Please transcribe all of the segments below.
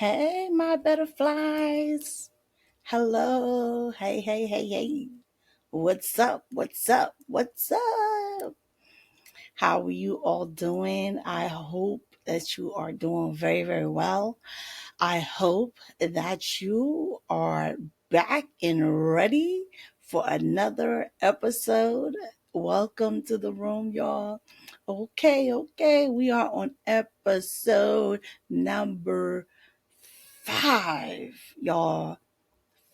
Hey, my butterflies. Hello. Hey, hey, hey, hey. What's up? What's up? What's up? How are you all doing? I hope that you are doing very, very well. I hope that you are back and ready for another episode. Welcome to the room, y'all. Okay. We are on episode number 5, y'all.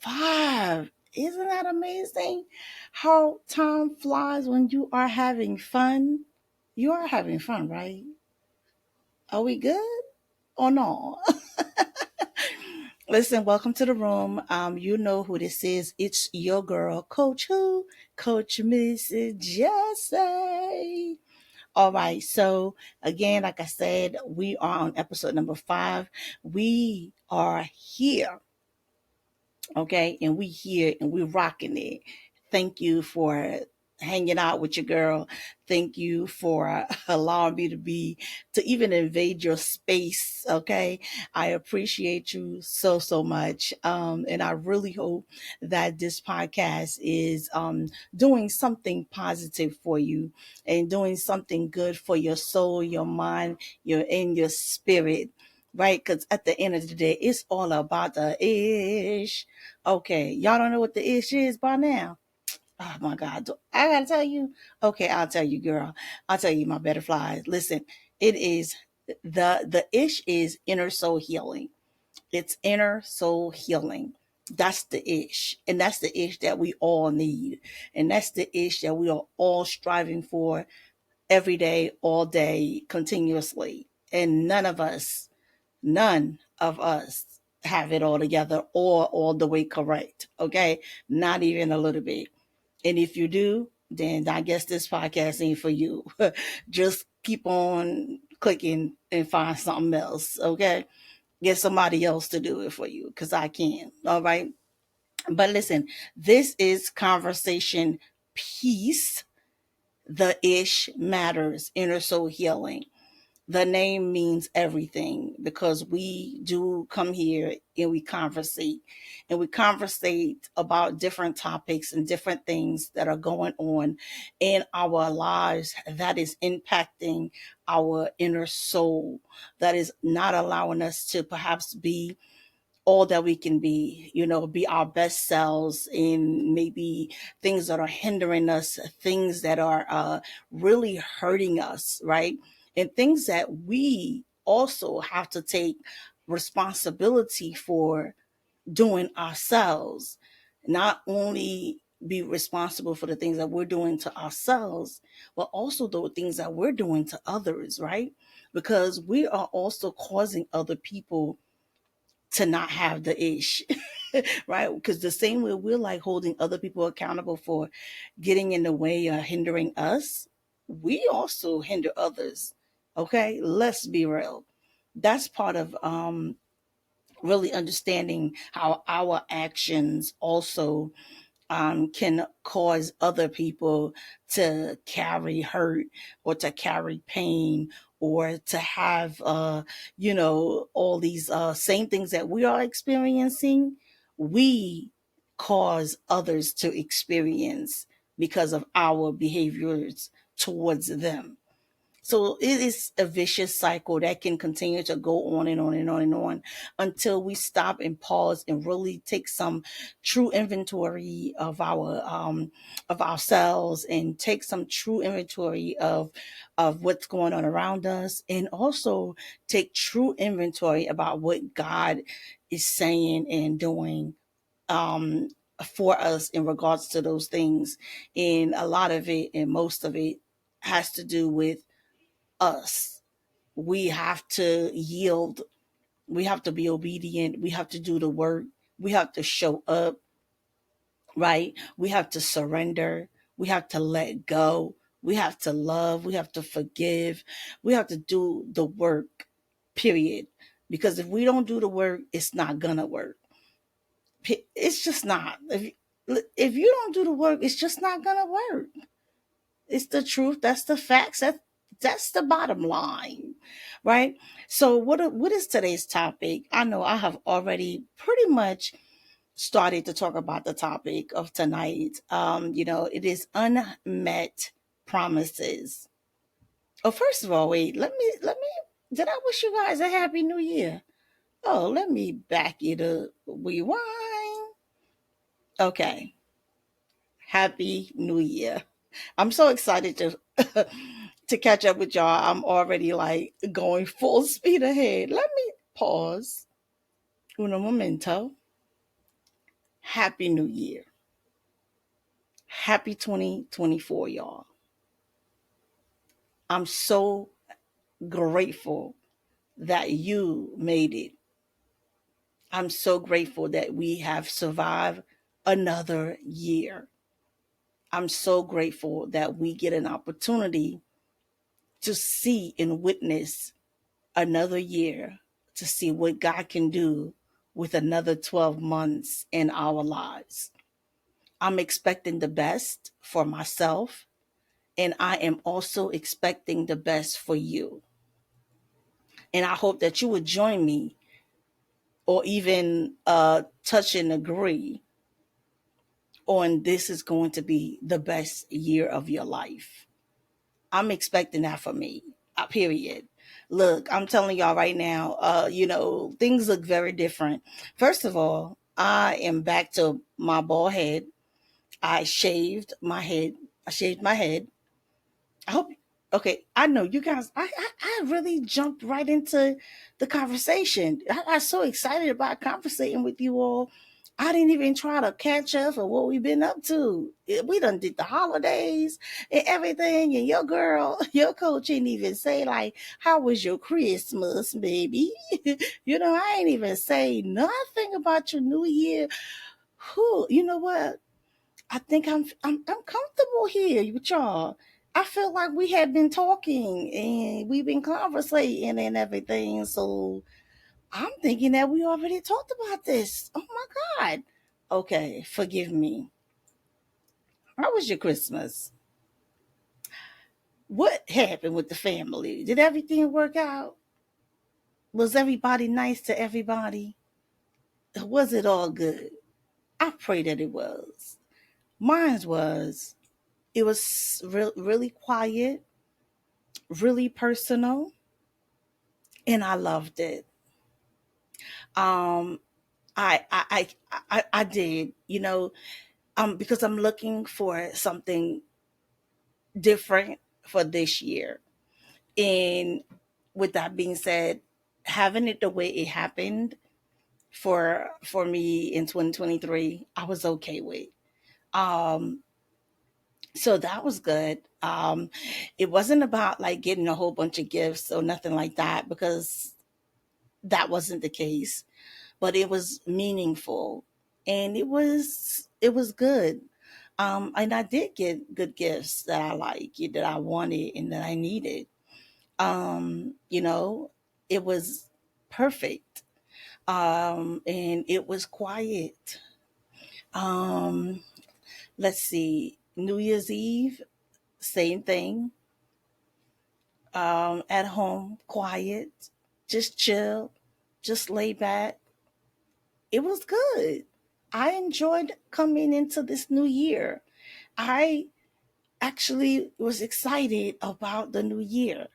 5. Isn't that amazing? How time flies when you are having fun. You are having fun, right? Are we good or no? Listen, welcome to the room. You know who this is. It's your girl, Coach Who? Coach Mrs. Jessie. All right. So again, like I said, we are on episode number 5. We are here. Okay. And we here and we rocking it. Thank you for hanging out with your girl. Thank you for allowing me to even invade your space. Okay. I appreciate you so much. And I really hope that this podcast is doing something positive for you and doing something good for your soul, your mind, your spirit. Right, because at the end of the day, it's all about the ish. Okay, y'all don't know what the ish is by now. Oh my God, I gotta tell you. Okay, I'll tell you, girl. I'll tell you, my butterflies. Listen, it is the ish is inner soul healing. It's inner soul healing. That's the ish, and that's the ish that we all need, and that's the ish that we are all striving for every day, all day, continuously. And none of us have it all together or all the way correct. Okay. Not even a little bit. And if you do, then I guess this podcast ain't for you. Just keep on clicking and find something else. Okay. Get somebody else to do it for you because I can. All right. But listen, this is conversation peace. The ish matters, inner soul healing. The name means everything because we do come here and we conversate about different topics and different things that are going on in our lives that is impacting our inner soul, that is not allowing us to perhaps be all that we can be, be our best selves in maybe things that are hindering us, things that are really hurting us, right? And things that we also have to take responsibility for doing ourselves, not only be responsible for the things that we're doing to ourselves, but also the things that we're doing to others, right? Because we are also causing other people to not have the ish, right? Because the same way we're like holding other people accountable for getting in the way or hindering us, we also hinder others. Okay, let's be real. That's part of really understanding how our actions also can cause other people to carry hurt or to carry pain or to have, all these same things that we are experiencing, we cause others to experience because of our behaviors towards them. So it is a vicious cycle that can continue to go on and on and on and on until we stop and pause and really take some true inventory of ourselves and take some true inventory of what's going on around us, and also take true inventory about what God is saying and doing um for us in regards to those things. And a lot of it and most of it has to do with us. We have to yield. We have to be obedient. We have to do the work. We have to show up, right? We have to surrender. We have to let go. We have to love. We have to forgive. We have to do the work, period. Because if we don't do the work, it's not gonna work. It's just not. If you don't do the work, it's just not gonna work. It's the truth. That's the facts. That's the bottom line. right? So what is today's topic? I know I have already pretty much started to talk about the topic of tonight. It is unmet promises. Oh, first of all, wait, let me did I wish you guys a happy new year? Oh, let me back it up. Rewind. Okay. Happy New Year. I'm so excited to to catch up with y'all. I'm already like going full speed ahead. Let me pause. Uno momento. Happy New Year. Happy 2024, y'all. I'm so grateful that you made it. I'm so grateful that we have survived another year. I'm so grateful that we get an opportunity to see and witness another year, to see what God can do with another 12 months in our lives. I'm expecting the best for myself, and I am also expecting the best for you. And I hope that you would join me or even touch and agree on this is going to be the best year of your life. I'm expecting that for me. Period. Look, I'm telling y'all right now, things look very different. First of all, I am back to my bald head. I shaved my head. I shaved my head. I hope. Okay, I know you guys. I really jumped right into the conversation. I got so excited about conversating with you all. I didn't even try to catch up for what we've been up to. We done did the holidays and everything, and your girl, your coach didn't even say like, "How was your Christmas, baby?" I ain't even say nothing about your New Year. Who, you know what? I think I'm comfortable here with y'all. I feel like we had been talking and we've been conversating and everything. So I'm thinking that we already talked about this. Oh my God. Okay, forgive me. How was your Christmas? What happened with the family? Did everything work out? Was everybody nice to everybody? Was it all good? I pray that it was. Mine was. It was really quiet, really personal, and I loved it. Um, I did, because I'm looking for something different for this year. And with that being said, having it the way it happened for me in 2023, I was okay with. Um, so that was good. It wasn't about like getting a whole bunch of gifts or nothing like that because that wasn't the case, but it was meaningful and it was good. And I did get good gifts that I like, that I wanted and that I needed. You know, it was perfect. And it was quiet. Um, let's see, New Year's Eve, same thing. At home, quiet, just chill, just lay back. It was good. I enjoyed coming into this new year. I actually was excited about the new year.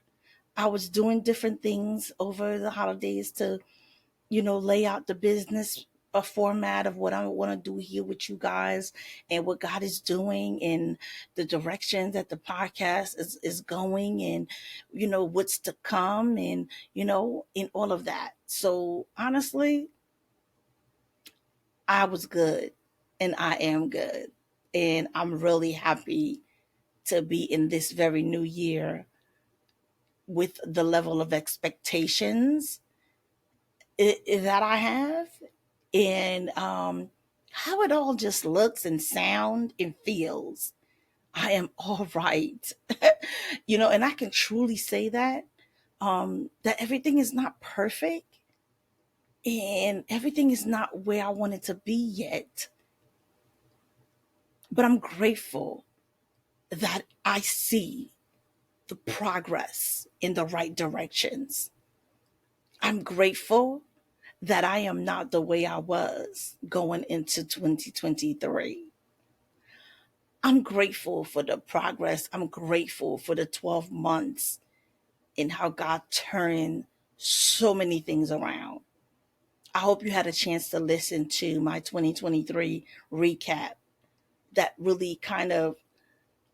I was doing different things over the holidays to, lay out the business a format of what I want to do here with you guys and what God is doing and the direction that the podcast is going and, what's to come and, in all of that. So honestly, I was good and I am good. And I'm really happy to be in this very new year with the level of expectations that I have and how it all just looks and sound and feels. I am all right. And I can truly say that everything is not perfect and everything is not where I want it to be yet. But I'm grateful that I see the progress in the right directions. I'm grateful that I am not the way I was going into 2023. I'm grateful for the progress. I'm grateful for the 12 months and how God turned so many things around. I hope you had a chance to listen to my 2023 recap that really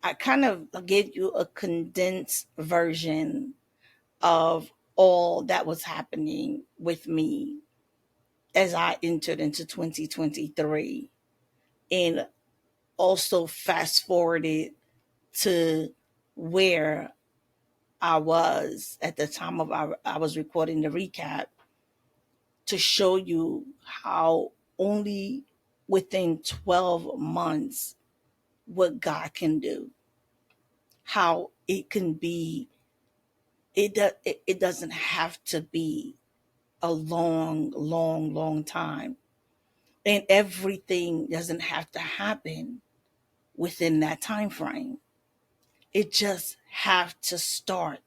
I kind of gave you a condensed version of all that was happening with me as I entered into 2023, and also fast forwarded to where I was at the time of I was recording the recap, to show you how only within 12 months what God can do, how it can be. It doesn't have to be a long time, and everything doesn't have to happen within that time frame. It just have to start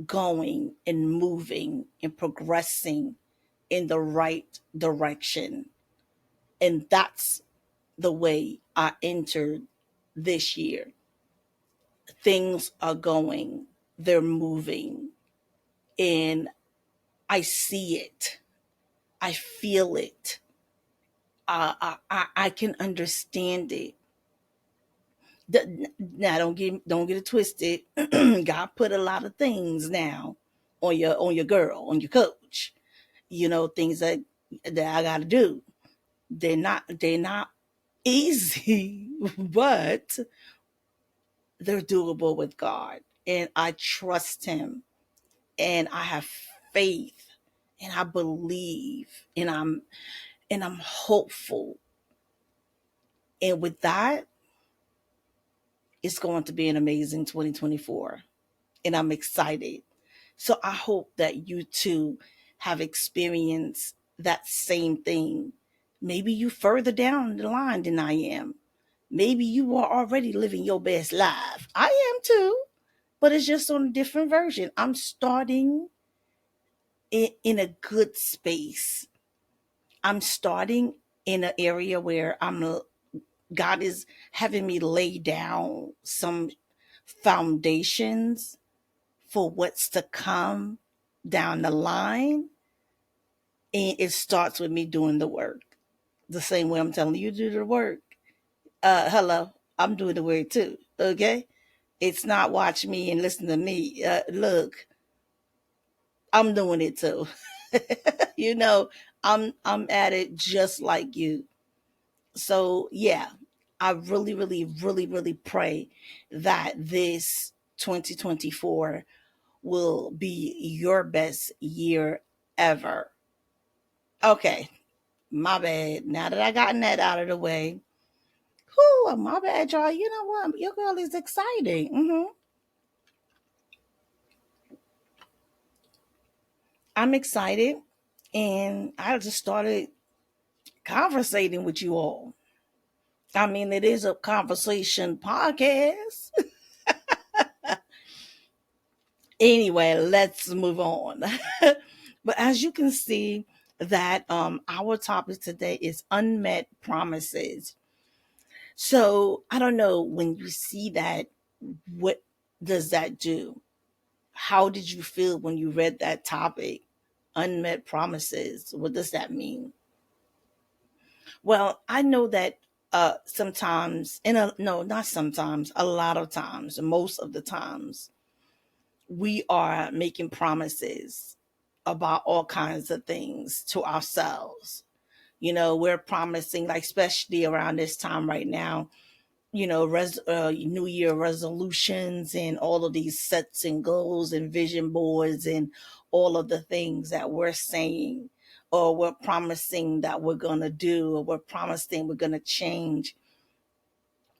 going and moving and progressing in the right direction. And that's the way I entered this year. Things are going, they're moving, and I see it. I feel it. I can understand it. Now don't get it twisted. God put a lot of things now on your girl, on your coach. Things that I gotta do. They're not easy, but they're doable with God. And I trust him, and I have faith, and I believe, and I'm hopeful. And with that, it's going to be an amazing 2024. And I'm excited. So I hope that you too have experienced that same thing. Maybe you further down the line than I am. Maybe you are already living your best life. I am too, but it's just on a different version. I'm starting in a good space. I'm starting in an area where God is having me lay down some foundations for what's to come down the line. And it starts with me doing the work. The same way I'm telling you to do the work. Hello, I'm doing the work too. Okay? It's not watch me and listen to me. Look, I'm doing it too. you know, I'm at it just like you. So yeah, I really pray that this 2024 will be your best year ever. Okay, my bad. Now that I gotten that out of the way, whoo, my bad, y'all. You know what? Your girl is exciting. I'm excited, and I just started conversating with you all. I mean, it is a conversation podcast. Anyway, let's move on. But as you can see, that our topic today is unmet promises. So I don't know, when you see that, what does that do? How did you feel when you read that topic? Unmet promises. What does that mean? Well, I know that sometimes, no, not sometimes, a lot of times, most of the times, we are making promises about all kinds of things to ourselves. We're promising, like, especially around this time right now, New Year resolutions and all of these sets and goals and vision boards and all of the things that we're saying, or we're promising that we're going to do, or we're promising we're going to change,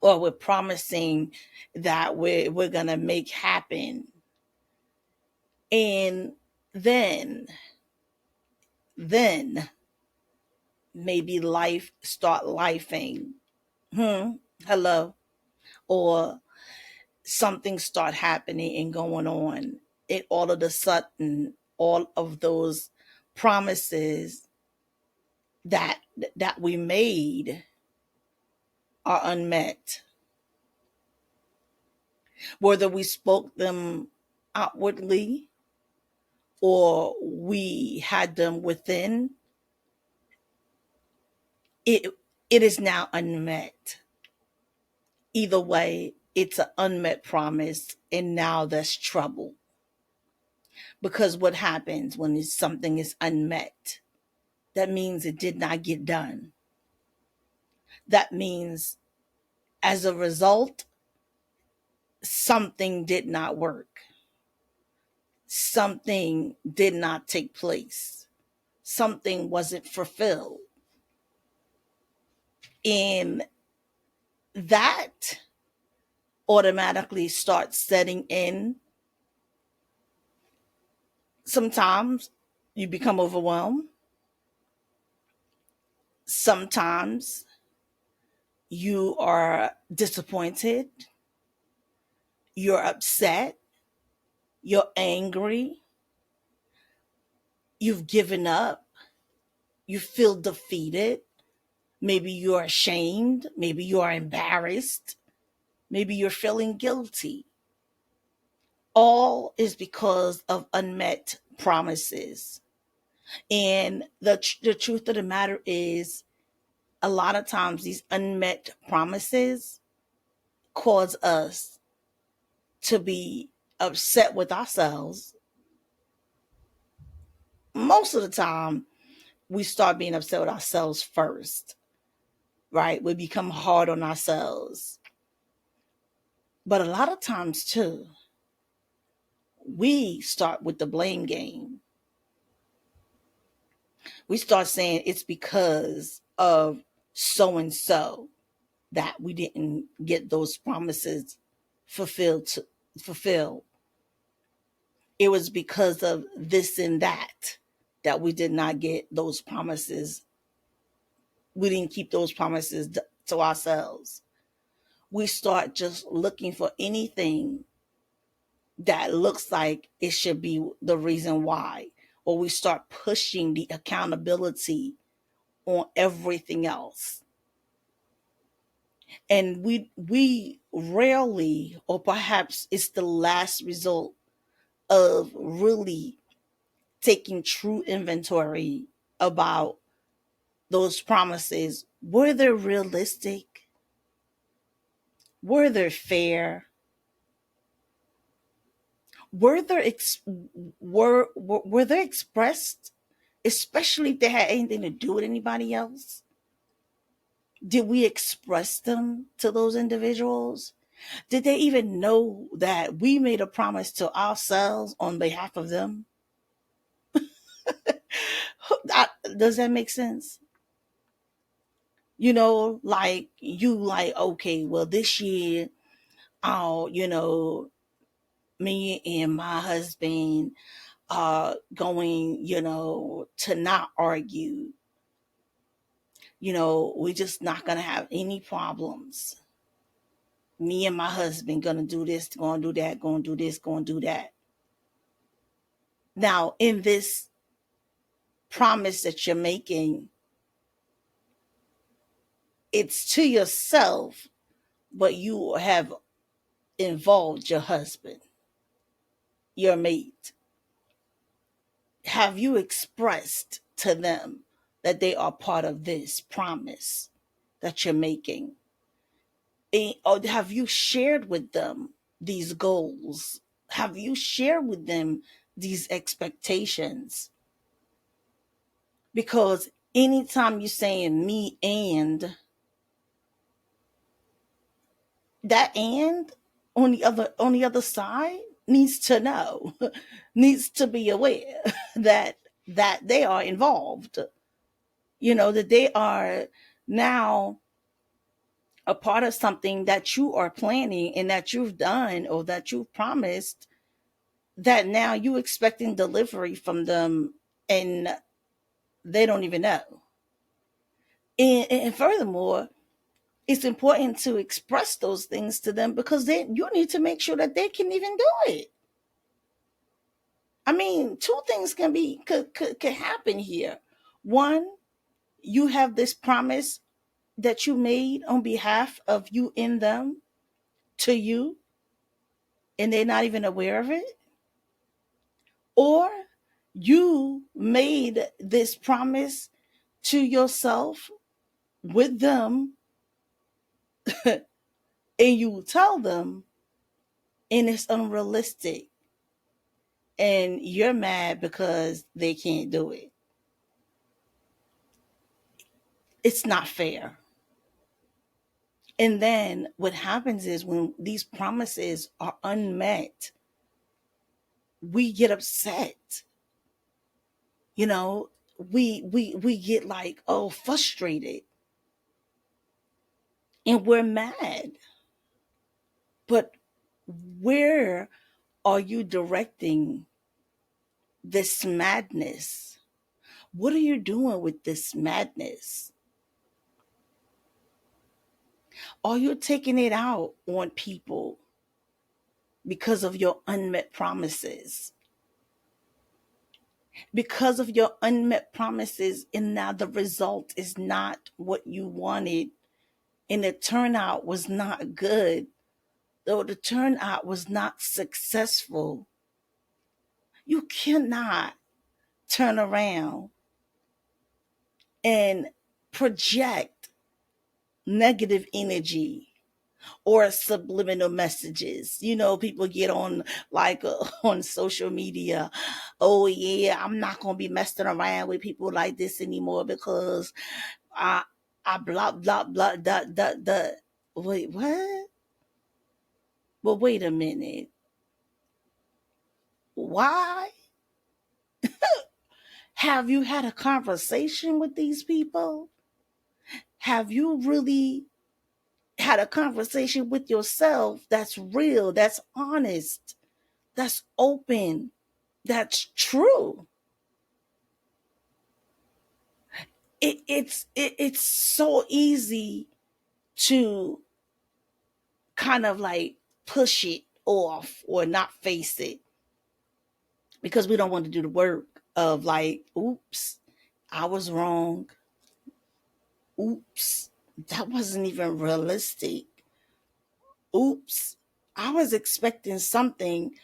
or we're promising that we're going to make happen. And then maybe life start lifing. Hello. Or something start happening and going on, and all of a sudden all of those promises that we made are unmet, whether we spoke them outwardly or we had them within. It is now unmet. Either way, it's an unmet promise, and now there's trouble. Because what happens when something is unmet? That means it did not get done. That means, as a result, something did not work. Something did not take place. Something wasn't fulfilled. And that automatically starts setting in. Sometimes you become overwhelmed. Sometimes you are disappointed. You're upset. You're angry. You've given up. You feel defeated. Maybe you're ashamed. Maybe you are embarrassed. Maybe you're feeling guilty. All is because of unmet promises. And the truth of the matter is, a lot of times these unmet promises cause us to be upset with ourselves. Most of the time, we start being upset with ourselves first, right? We become hard on ourselves. But a lot of times, too, we start with the blame game. We start saying it's because of so and so that we didn't get those promises fulfilled. It was because of this and that we did not get those promises. We didn't keep those promises to ourselves. We start just looking for anything that looks like it should be the reason why, or we start pushing the accountability on everything else. And we rarely, or perhaps it's the last result of really taking true inventory about those promises. Were they realistic? Were they fair? Were they expressed, especially if they had anything to do with anybody else? Did we express them to those individuals? Did they even know that we made a promise to ourselves on behalf of them? Does that make sense? Like okay, well, this year, me and my husband are going, to not argue. We're just not going to have any problems. Me and my husband going to do this, going to do that, going to do this, going to do that. Now, in this promise that you're making, it's to yourself, but you have involved your husband, your mate. Have you expressed to them that they are part of this promise that you're making? Or have you shared with them these goals? Have you shared with them these expectations? Because anytime you're saying me and, that and on the other side needs to know, needs to be aware that they are involved, that they are now a part of something that you are planning and that you've done or that you've promised, that now you expecting delivery from them and they don't even know. And furthermore, it's important to express those things to them because you need to make sure that they can even do it. I mean, two things could happen here. One, you have this promise that you made on behalf of you in them to you, and they're not even aware of it. Or you made this promise to yourself with them, and you tell them, and it's unrealistic, and you're mad because they can't do it. It's not fair. And then what happens is when these promises are unmet, we get upset. You know, we get like, oh, frustrated, and we're mad. But where are you directing this madness? What are you doing with this madness? Are you taking it out on people because of your unmet promises? Because of your unmet promises, and now the result is not what you wanted, and the turnout was not good, though the turnout was not successful. You cannot turn around and project negative energy or subliminal messages. You know, people get on like on social media, oh yeah, I'm not gonna be messing around with people like this anymore because I I blah blah blah da. Wait, what? Well, wait a minute. Why? Have you had a conversation with these people? Have you really had a conversation with yourself that's real, that's honest, that's open, that's true? It's so easy to kind of like push it off or not face it because we don't want to do the work of like, oops, I was wrong. Oops, that wasn't even realistic. Oops, I was expecting something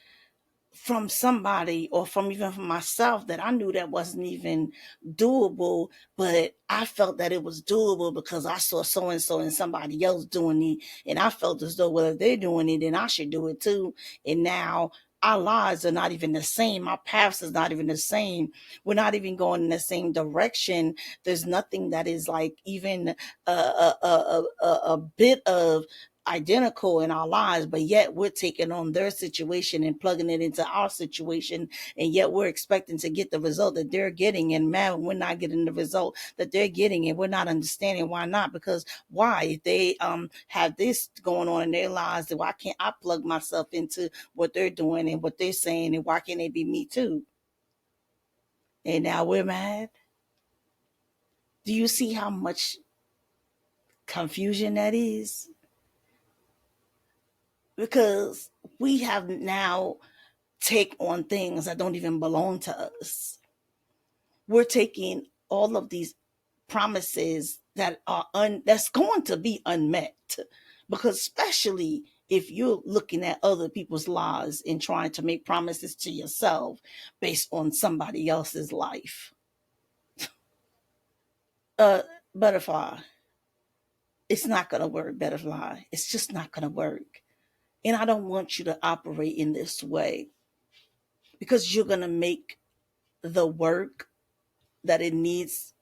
from somebody or from even from myself that I knew that wasn't even doable, but I felt that it was doable because I saw so and so and somebody else doing it, and I felt as though, well, if they're doing it, then I should do it too. And now our lives are not even the same. Our paths is not even the same. We're not even going in the same direction. There's nothing that is like even a bit of identical in our lives, but yet we're taking on their situation and plugging it into our situation, and yet we're expecting to get the result that they're getting, and man, we're not getting the result that they're getting, and we're not understanding why not. Because why, if they have this going on in their lives, then why can't I plug myself into what they're doing and what they're saying, and why can't it be me too? And now we're mad. Do you see how much confusion that is? Because we have now take on things that don't even belong to us. We're taking all of these promises that are that's going to be unmet, because especially if you're looking at other people's lives and trying to make promises to yourself based on somebody else's life. Uh Butterfly, it's not going to work. Butterfly, it's just not going to work. And I don't want you to operate in this way, because you're going to make the work that it needs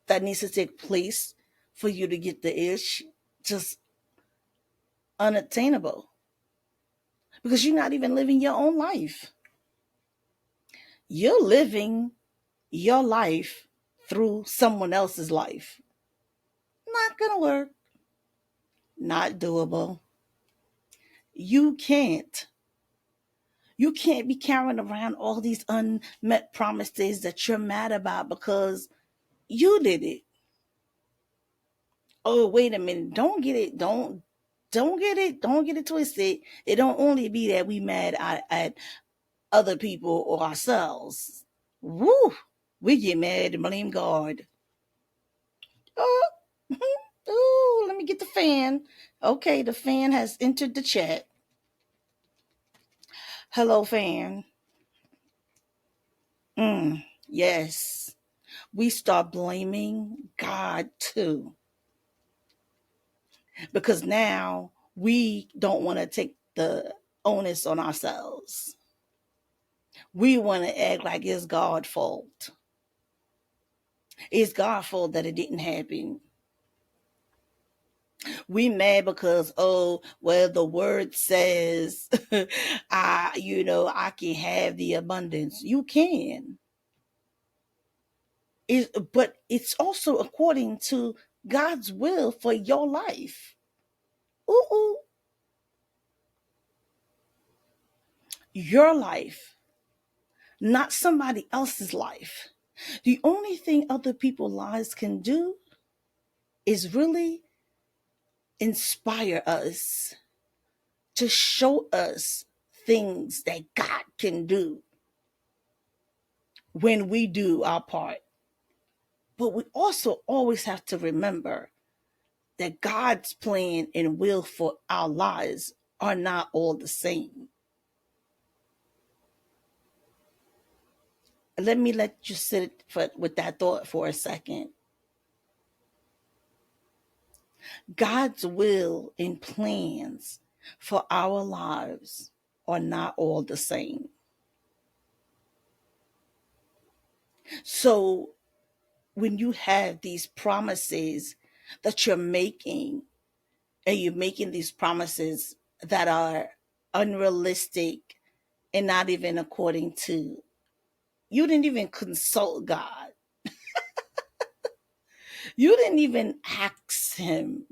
that needs to take place for you to get the ish just unattainable, because you're not even living your own life. You're living your life through someone else's life. Not gonna work. Not doable. You can't. You can't be carrying around all these unmet promises that you're mad about because you did it. Oh, wait a minute. Don't get it twisted. It don't only be that we mad at other people or ourselves. Woo! We get mad and blame God. Oh, ooh, let me get the fan. Okay, the fan has entered the chat. Hello, fan. Yes. We start blaming God too. Because now we don't want to take the onus on ourselves. We want to act like it's God's fault. It's God's fault that it didn't happen. We mad because, oh, well, the word says I can have the abundance. You can. But it's also according to God's will for your life. Ooh. Your life, not somebody else's life. The only thing other people's lives can do is really inspire us, to show us things that God can do when we do our part. But we also always have to remember that God's plan and will for our lives are not all the same. Let me let you sit with that thought for a second. God's will and plans for our lives are not all the same. So when you have these promises that you're making, and you're making these promises that are unrealistic and not even according to, you didn't even consult God. You didn't even ask him.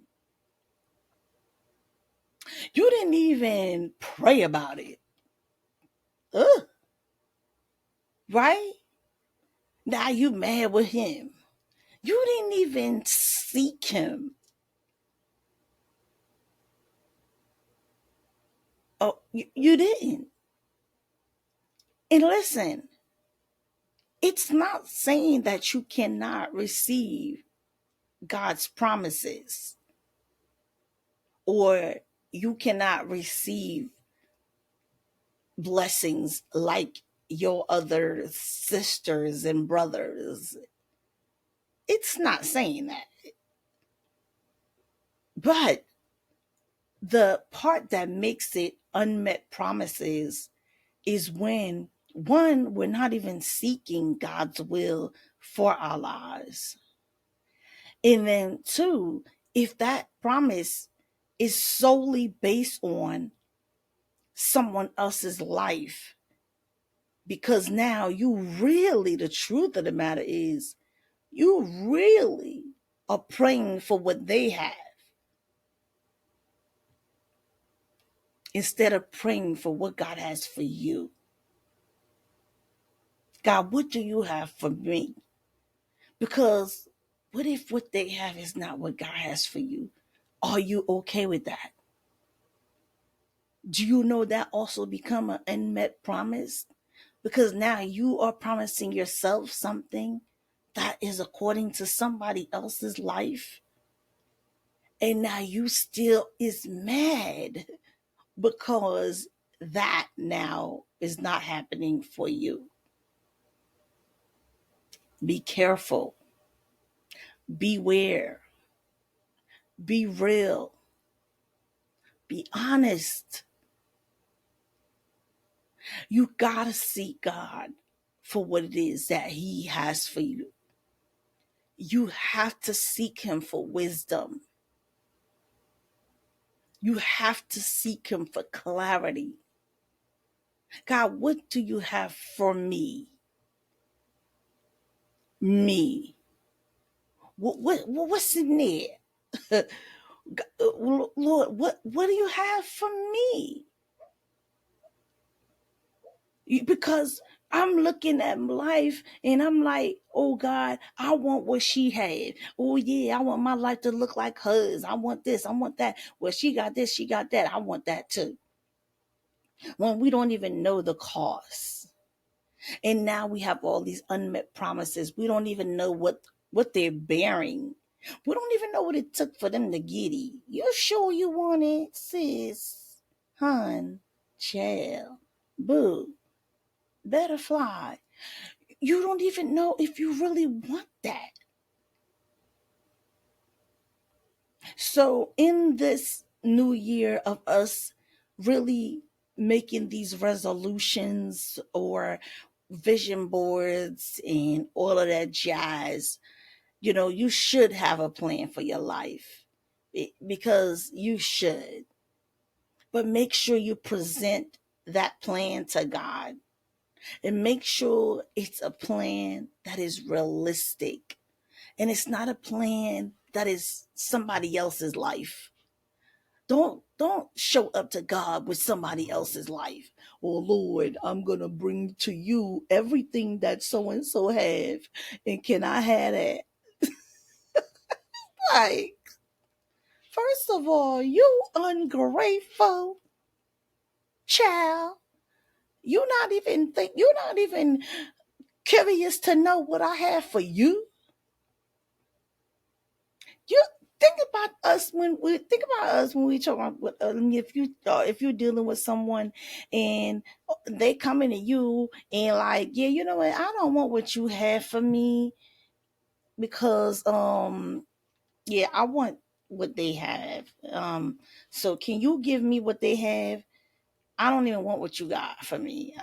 You didn't even pray about it. Ugh. Right? Now you mad with him. You didn't even seek him. Oh, you didn't. And listen, it's not saying that you cannot receive God's promises, or you cannot receive blessings like your other sisters and brothers. It's not saying that. But the part that makes it unmet promises is when, one, we're not even seeking God's will for our lives. And then two, if that promise is solely based on someone else's life, because now you really, the truth of the matter is, you really are praying for what they have instead of praying for what God has for you. God, what do you have for me? Because what if what they have is not what God has for you? Are you okay with that? Do you know that also become an unmet promise? Because now you are promising yourself something that is according to somebody else's life. And now you still is mad because that now is not happening for you. Be careful. Beware. Be real. Be honest. You gotta seek God for what it is that he has for you. You have to seek him for wisdom. You have to seek him for clarity. God, what do you have for me? Me. What's in there? Lord, what do you have for me? Because I'm looking at life and I'm like, oh God, I want what she had. Oh yeah, I want my life to look like hers. I want this, I want that. Well, she got this, she got that. I want that too. when we don't even know the cost. And now we have all these unmet promises. We don't even know what they're bearing. We don't even know what it took for them to get it. You sure you want it, sis? Hun, child, boo, better fly. You don't even know if you really want that. So in this new year of us really making these resolutions or vision boards and all of that jazz, you should have a plan for your life, because you should. But make sure you present that plan to God, and make sure it's a plan that is realistic, and it's not a plan that is somebody else's life. Don't show up to God with somebody else's life. Oh Lord, I'm gonna bring to you everything that so and so have, and can I have that? Like, first of all, you ungrateful child. You're not even curious to know what I have for you. You think about us when we talk about if you're dealing with someone and they coming to you and like, yeah, you know what, I don't want what you have for me, because yeah, I want what they have. So can you give me what they have? I don't even want what you got for me.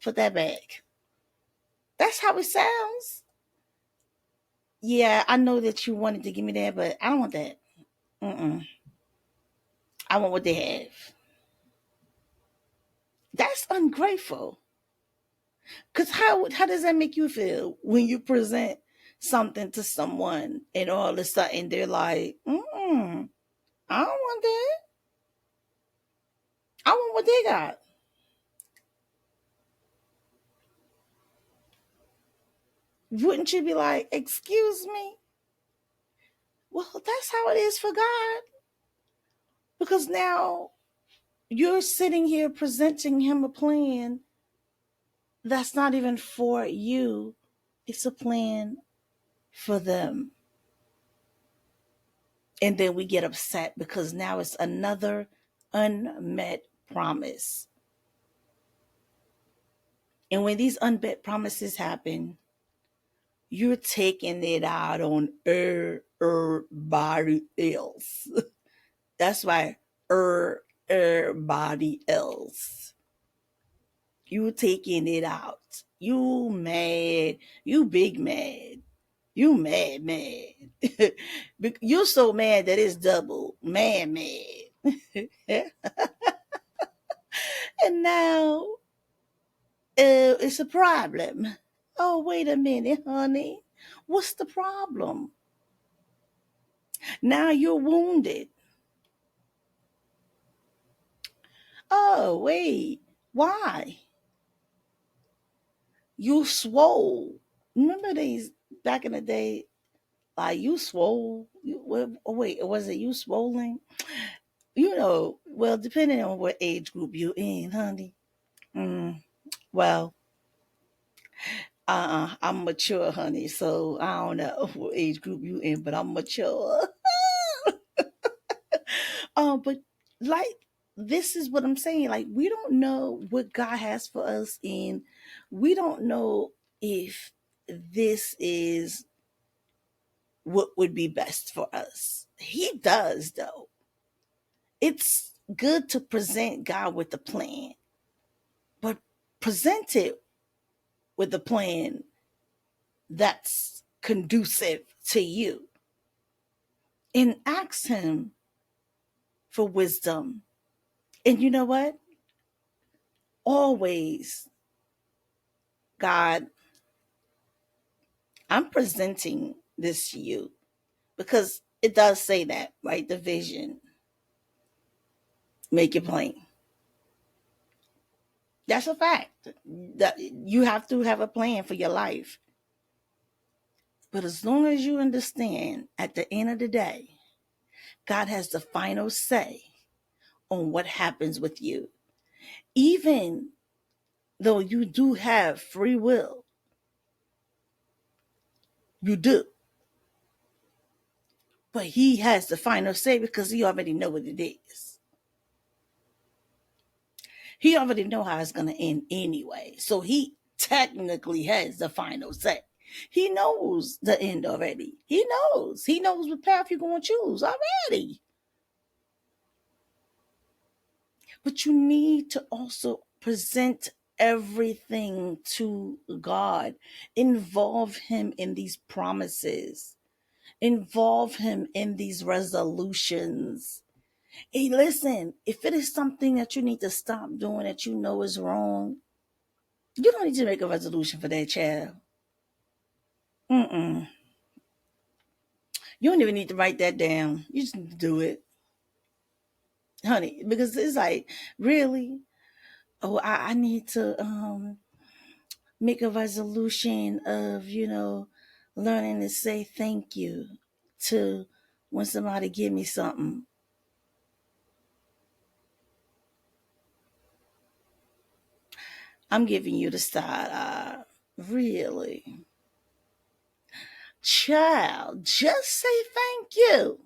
Put that back. That's how it sounds. Yeah, I know that you wanted to give me that, but I don't want that. Mm-mm. I want what they have. That's ungrateful. Cause how does that make you feel when you present something to someone and all of a sudden they're like, I don't want that. I want what they got. Wouldn't you be like, excuse me? Well, that's how it is for God. Because now you're sitting here presenting him a plan that's not even for you. It's a plan for them. And then we get upset because now it's another unmet promise. And when these unmet promises happen, you're taking it out on everybody else. That's why everybody else. You taking it out. You mad. You big mad. You mad. You're so mad that it's double. Mad. And now it's a problem. Oh, wait a minute, honey. What's the problem? Now you're wounded. Oh, wait. Why? You swole. Remember these back in the day? Like, you swole. Wait, was it you swollen? Well, depending on what age group you in, honey. Mm, well, I'm mature, honey. So I don't know what age group you in, but I'm mature. But like, this is what I'm saying. Like, we don't know what God has for us, and we don't know if this is what would be best for us. He does, though. It's good to present God with a plan, but present it with a plan that's conducive to you, and ask Him for wisdom. And you know what? Always, God, I'm presenting this to you, because it does say that, right? The vision, make it plain. That's a fact. That you have to have a plan for your life. But as long as you understand, at the end of the day, God has the final say on what happens with you. Even though you do have free will, you do. But he has the final say because he already know what it is. He already know how it's going to end anyway. So he technically has the final say. He knows the end already. He knows. He knows what path you're going to choose already. But you need to also present everything to God. Involve him in these promises. Involve him in these resolutions. Hey, listen, if it is something that you need to stop doing that you know is wrong, you don't need to make a resolution for that, child. Mm-mm. You don't even need to write that down. You just need to do it, honey, because it's like, really? Oh, I need to make a resolution of, learning to say thank you to when somebody give me something. I'm giving you the side eye. Really? Child, just say thank you.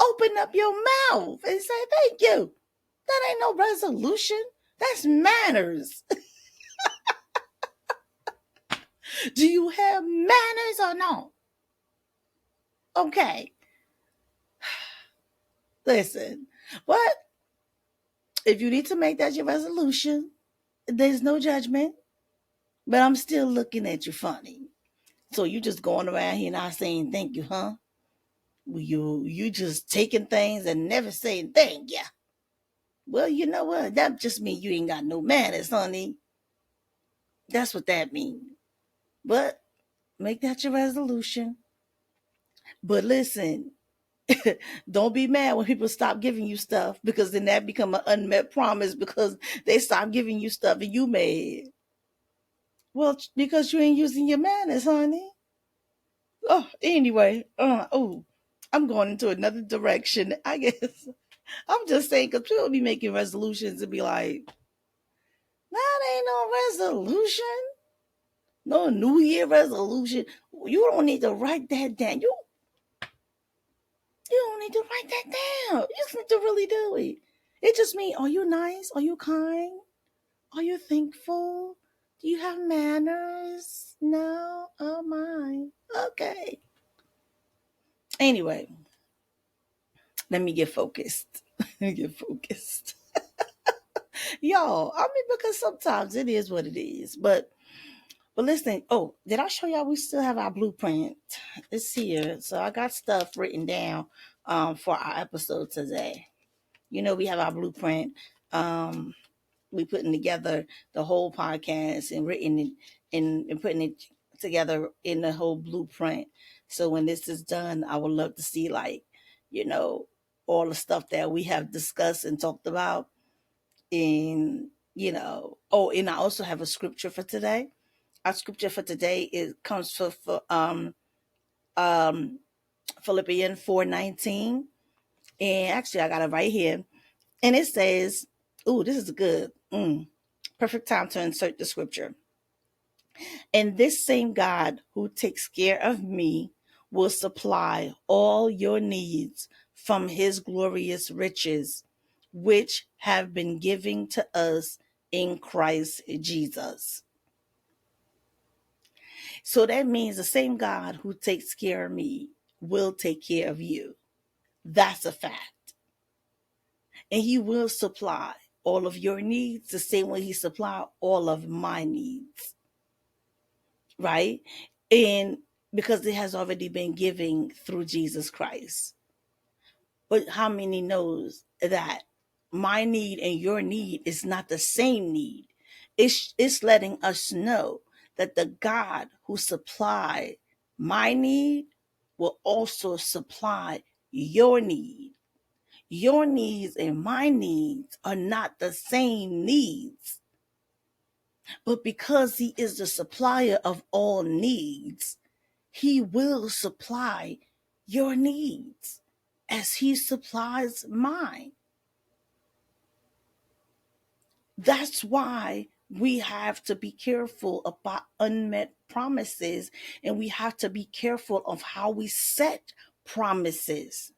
Open up your mouth and say thank you. That ain't no resolution. That's manners. Do you have manners or no? Okay. Listen, but if you need to make that your resolution, there's no judgment. But I'm still looking at you funny. So you just going around here not saying thank you, huh? You just taking things and never saying thank you. Well, you know what? That just means you ain't got no manners, honey. That's what that means. But make that your resolution. But listen, don't be mad when people stop giving you stuff because then that become an unmet promise because they stop giving you stuff and you mad. Well, because you ain't using your manners, honey. Oh, anyway, I'm going into another direction. I guess I'm just saying because people be making resolutions and be like, that ain't no resolution. No New Year resolution. You don't need to write that down. You don't need to write that down. You just need to really do it. It just means, are you nice? Are you kind? Are you thankful? Do you have manners? No? Oh my. Okay. Anyway, let me get focused. Let me get focused. Y'all, I mean, because sometimes it is what it is. But listen, oh, did I show y'all we still have our blueprint? It's here. So I got stuff written down for our episode today. We have our blueprint. We putting together the whole podcast and written it and putting it together in the whole blueprint. So when this is done, I would love to see all the stuff that we have discussed and talked about. And and I also have a scripture for today. Our scripture for today comes from um, Philippians 4:19, and actually I got it right here, and it says, "Ooh, this is good. Perfect time to insert the scripture." And this same God who takes care of me will supply all your needs from his glorious riches, which have been given to us in Christ Jesus. So that means the same God who takes care of me will take care of you. That's a fact. And he will supply all of your needs the same way he supplied all of my needs. Right? And because it has already been given through Jesus Christ. But how many knows that my need and your need is not the same need? It's letting us know that the God who supplied my need will also supply your need. Your needs and my needs are not the same needs. But because he is the supplier of all needs, he will supply your needs as he supplies mine. That's why we have to be careful about unmet promises, and we have to be careful of how we set promises.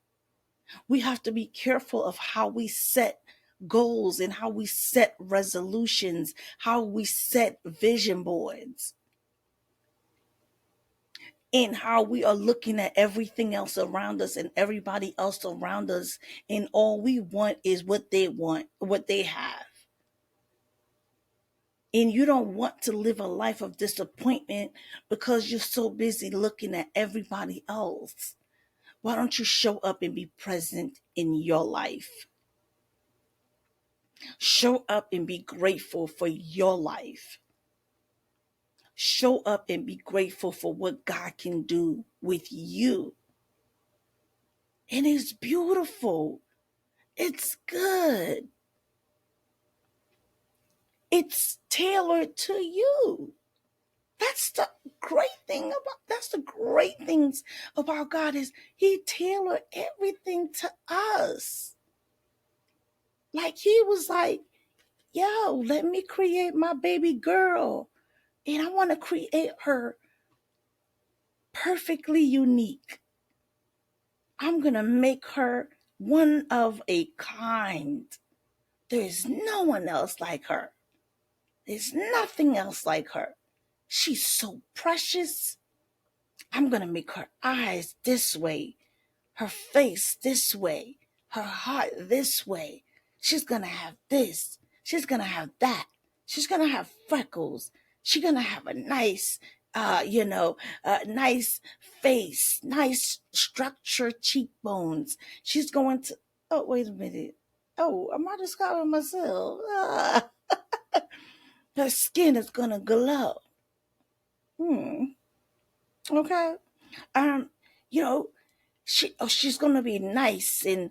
We have to be careful of how we set goals and how we set resolutions, how we set vision boards, and how we are looking at everything else around us and everybody else around us, and all we want is what they want, what they have. And you don't want to live a life of disappointment because you're so busy looking at everybody else. Why don't you show up and be present in your life? Show up and be grateful for your life. Show up and be grateful for what God can do with you. And it's beautiful. It's good. It's tailored to you. That's the that's the great things about God, is he tailored everything to us. Like he was like, yo, let me create my baby girl. And I want to create her perfectly unique. I'm going to make her one of a kind. There's no one else like her. There's nothing else like her. She's so precious. I'm going to make her eyes this way, her face this way, her heart this way. She's going to have this. She's going to have that. She's going to have freckles. She's going to have a nice, nice face, nice structured cheekbones. She's going to, oh, wait a minute. Oh, am I describing myself? Her skin is going to glow. Okay. Um, you know, she's gonna be nice and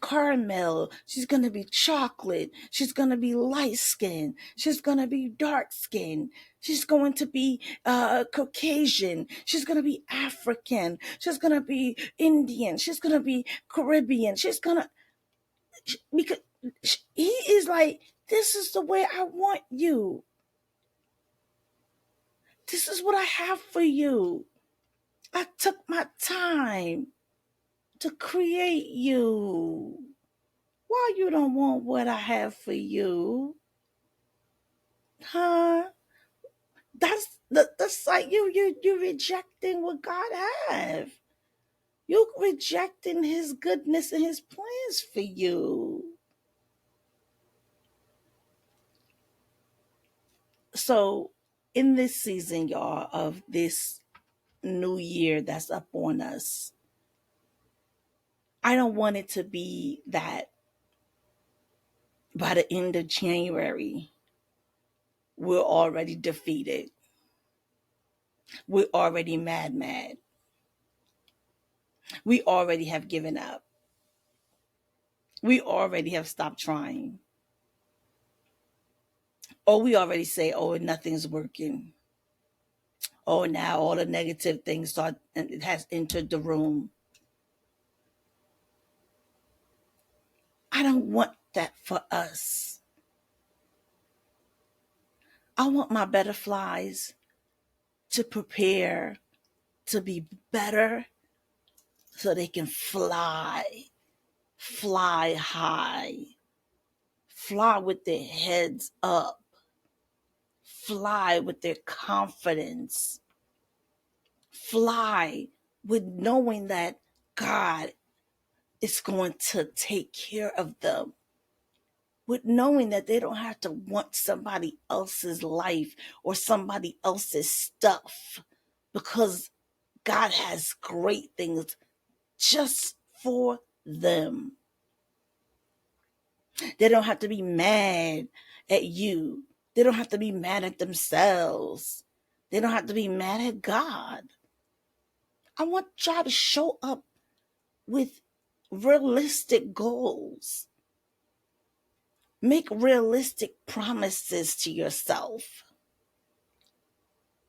caramel. She's gonna be chocolate. She's gonna be light skin. She's gonna be dark skin. She's going to be Caucasian. She's gonna be African. She's gonna be Indian. She's gonna be Caribbean. Because he is like, this is the way I want you. This is what I have for you. I took my time to create you. Why you don't want what I have for you? Huh? That's like you rejecting what God have. You're rejecting his goodness and his plans for you. So in this season, y'all, of this new year that's up on us, I don't want it to be that by the end of January, we're already defeated. We're already mad. We already have given up. We already have stopped trying. Or we already say, oh, nothing's working. Oh, now all the negative things it has entered the room. I don't want that for us. I want my butterflies to prepare to be better so they can fly high, fly with their heads up, fly with their confidence, fly with knowing that God is going to take care of them, with knowing that they don't have to want somebody else's life or somebody else's stuff, because God has great things just for them. They don't have to be mad at you. They don't have to be mad at themselves. They don't have to be mad at God. I want y'all to show up with realistic goals. Make realistic promises to yourself,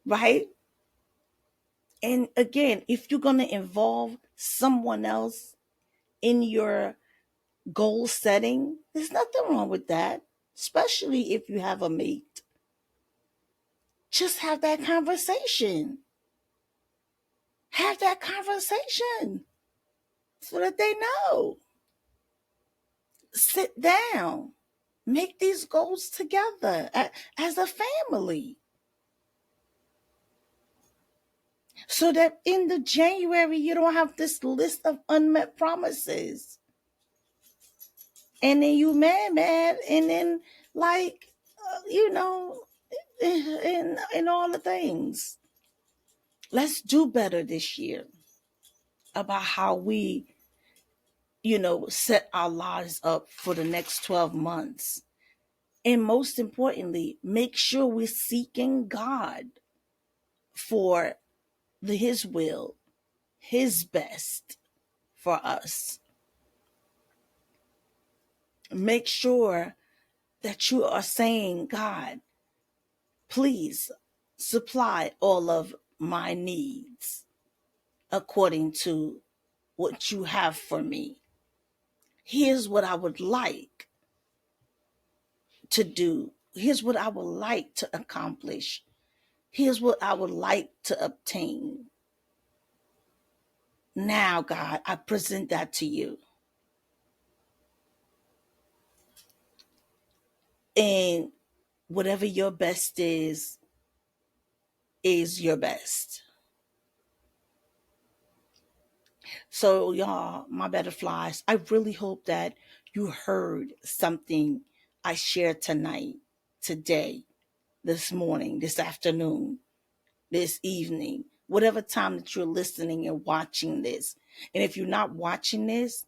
right? And again, if you're going to involve someone else in your goal setting, there's nothing wrong with that. especially if you have a mate. Just have that conversation. Have that conversation so that they know. Sit down. Make these goals together as a family. So that in the January, you don't have this list of unmet promises. And then you mad, and then like, and all the things. Let's do better this year about how we, set our lives up for the next 12 months. And most importantly, make sure we're seeking God for his will, his best for us. Make sure that you are saying, God, please supply all of my needs according to what you have for me. Here's what I would like to do. Here's what I would like to accomplish. Here's what I would like to obtain. Now, God, I present that to you. And whatever your best is your best. So, y'all, my butterflies, I really hope that you heard something I shared tonight, today, this morning, this afternoon, this evening, whatever time that you're listening and watching this. And if you're not watching this,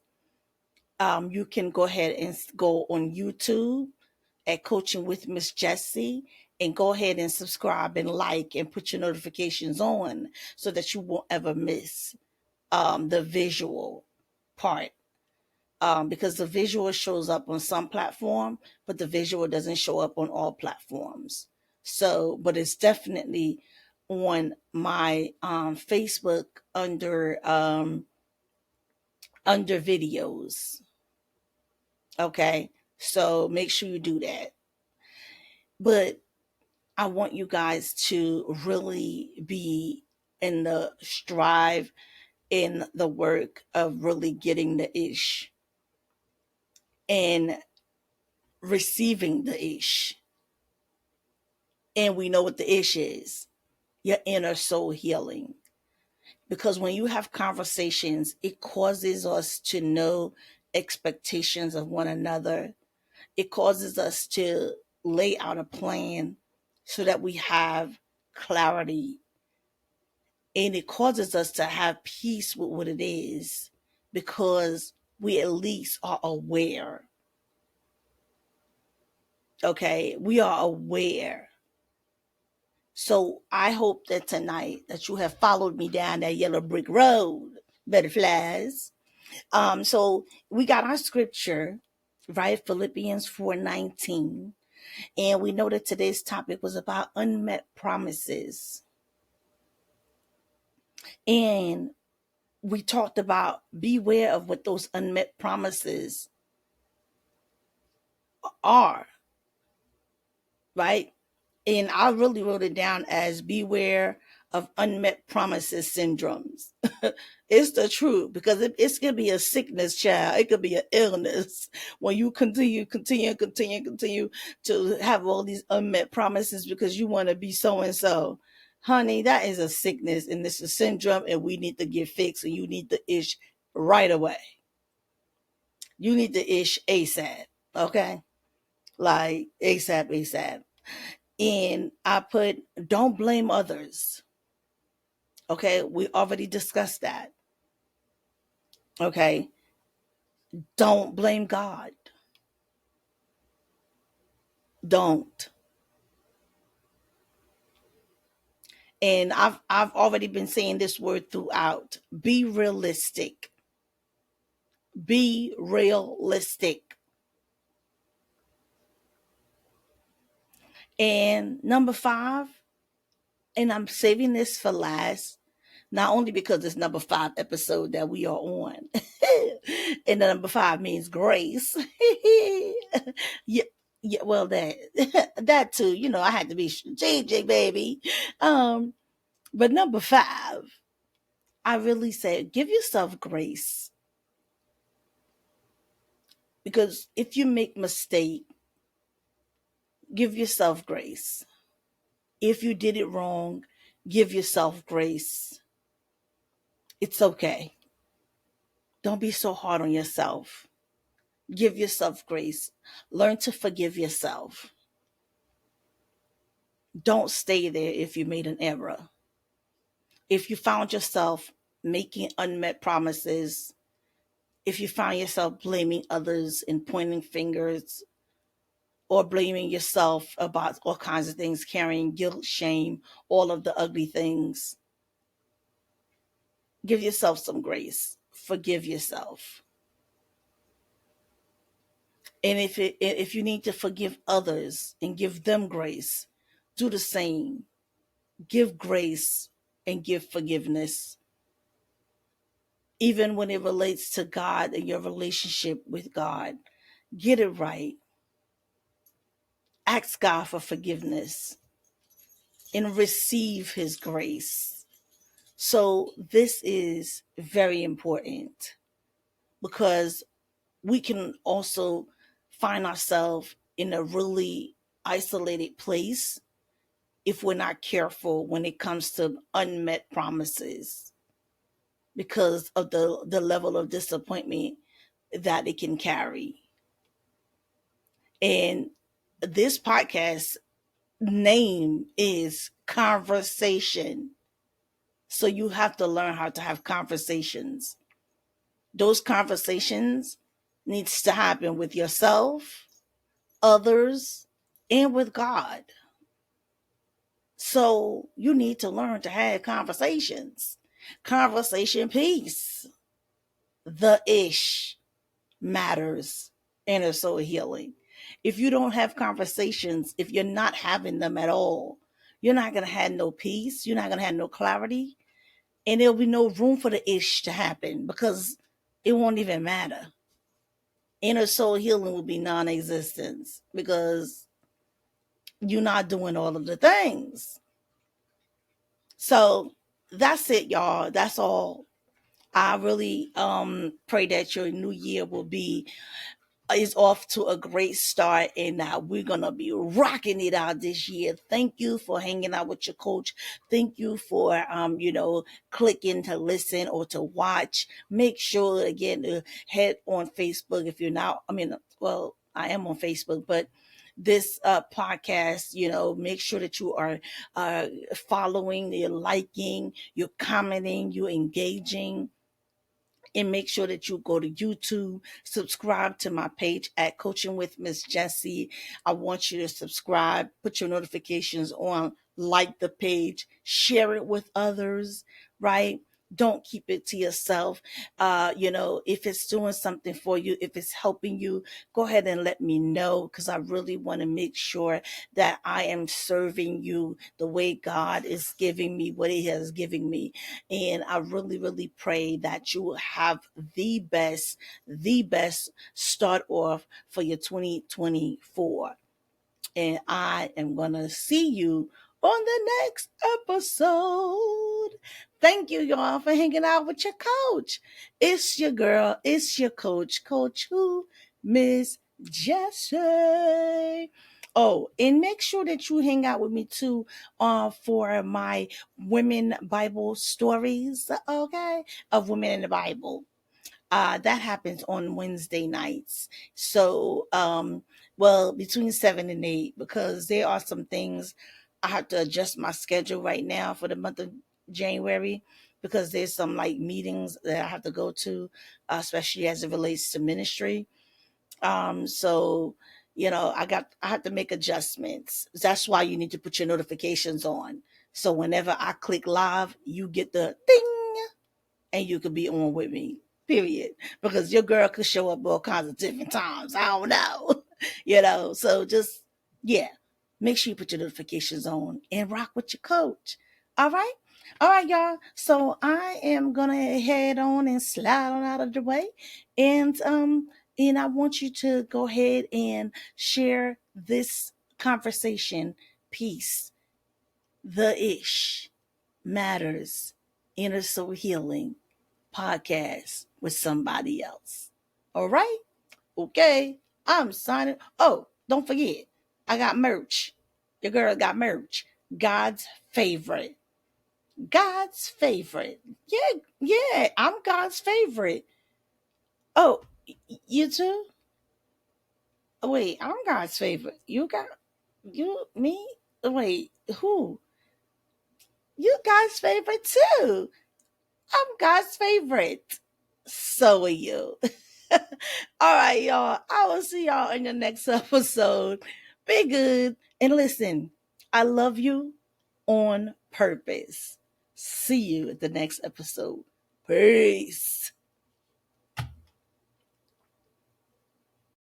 you can go ahead and go on YouTube at Coaching with Miss Jessie and go ahead and subscribe and like and put your notifications on so that you won't ever miss the visual part. Because the visual shows up on some platform, but the visual doesn't show up on all platforms. So, but it's definitely on my Facebook under videos. Okay, so make sure you do that. But I want you guys to really be in the strive in the work of really getting the ish and receiving the ish. And we know what the ish is, your inner soul healing. Because when you have conversations, it causes us to know expectations of one another. It causes us to lay out a plan so that we have clarity. And it causes us to have peace with what it is because we at least are aware. Okay, we are aware. So I hope that tonight that you have followed me down that yellow brick road, butterflies. So we got our scripture, right? Philippians 4:19. And we know that today's topic was about unmet promises. And we talked about beware of what those unmet promises are, right? And I really wrote it down as beware of unmet promises syndromes. It's the truth because it's going to be a sickness, child. It could be an illness when you continue to have all these unmet promises because you want to be so-and-so. Honey, that is a sickness and it's a syndrome and we need to get fixed and you need the ish right away. You need the ish ASAP, okay? Like ASAP. And I put, don't blame others. Okay, we already discussed that. Okay, don't blame God. Don't. And I've already been saying this word throughout. Be realistic. Be realistic. And number 5, and I'm saving this for last, not only because it's number 5 episode that we are on. And the number 5 means grace. Yeah. Yeah, well, that that too. I had to be strategic, baby. Um, but number 5, I really said, give yourself grace, because if you make mistake, give yourself grace. If you did it wrong, give yourself grace. It's okay. Don't be so hard on yourself. Give yourself grace. Learn to forgive yourself. Don't stay there if you made an error. If you found yourself making unmet promises, if you find yourself blaming others and pointing fingers, or blaming yourself about all kinds of things, carrying guilt, shame, all of the ugly things, give yourself some grace. Forgive yourself. And if you need to forgive others and give them grace, do the same. Give grace and give forgiveness. Even when it relates to God and your relationship with God, get it right. Ask God for forgiveness and receive his grace. So this is very important, because we can also find ourselves in a really isolated place if we're not careful when it comes to unmet promises, because of the level of disappointment that it can carry. And this podcast name is Conversation. So you have to learn how to have conversations. Those conversations needs to happen with yourself, others, and with God. So you need to learn to have conversations. Conversation piece. The ish matters. Inner soul healing. If you don't have conversations, if you're not having them at all, you're not going to have no peace. You're not going to have no clarity. And there'll be no room for the ish to happen, because it won't even matter. Inner soul healing will be non-existent, because you're not doing all of the things. So that's it, y'all. That's all. I really pray that your new year will be is off to a great start, and we're gonna be rocking it out this year. Thank you for hanging out with your coach. Thank you for clicking to listen or to watch. Make sure again to head on Facebook if you're not. Well, I am on Facebook, but this podcast, make sure that you are following, you're liking, you're commenting, you're engaging, and make sure that you go to YouTube, subscribe to my page at Coaching with Miss Jessie. I want you to subscribe, put your notifications on, like the page, share it with others, right? Don't keep it to yourself. If it's doing something for you, if it's helping you, go ahead and let me know, because I really want to make sure that I am serving you the way God is giving me what he has given me. And I really, really pray that you will have the best start off for your 2024. And I am going to see you on the next episode. Thank you, y'all, for hanging out with your coach. It's your girl, it's your coach, Coach who? Miss Jessie. Oh, and make sure that you hang out with me too for my women Bible stories, okay, of women in the Bible. That happens on Wednesday nights. So, well, between 7 and 8, because there are some things I have to adjust my schedule right now for the month of January, because there's some like meetings that I have to go to, especially as it relates to ministry. So, I have to make adjustments. That's why you need to put your notifications on. So whenever I click live, you get the ding, and you could be on with me. Period. Because your girl could show up all kinds of different times. I don't know. So just, yeah, make sure you put your notifications on and rock with your coach. All right. All right, y'all. So I am gonna head on and slide on out of the way. And And I want you to go ahead and share this conversation piece, the Ish Matters Inner Soul Healing podcast with somebody else. All right? Okay. I'm signing. Oh, don't forget, I got merch. Your girl got merch. God's favorite. God's favorite. Yeah, yeah, I'm God's favorite. Oh, you too? Wait, I'm God's favorite. Me? Wait, who? You God's favorite too. I'm God's favorite. So are you. All right, y'all. I will see y'all in the next episode. Be good. And listen, I love you on purpose. See you at the next episode. Peace.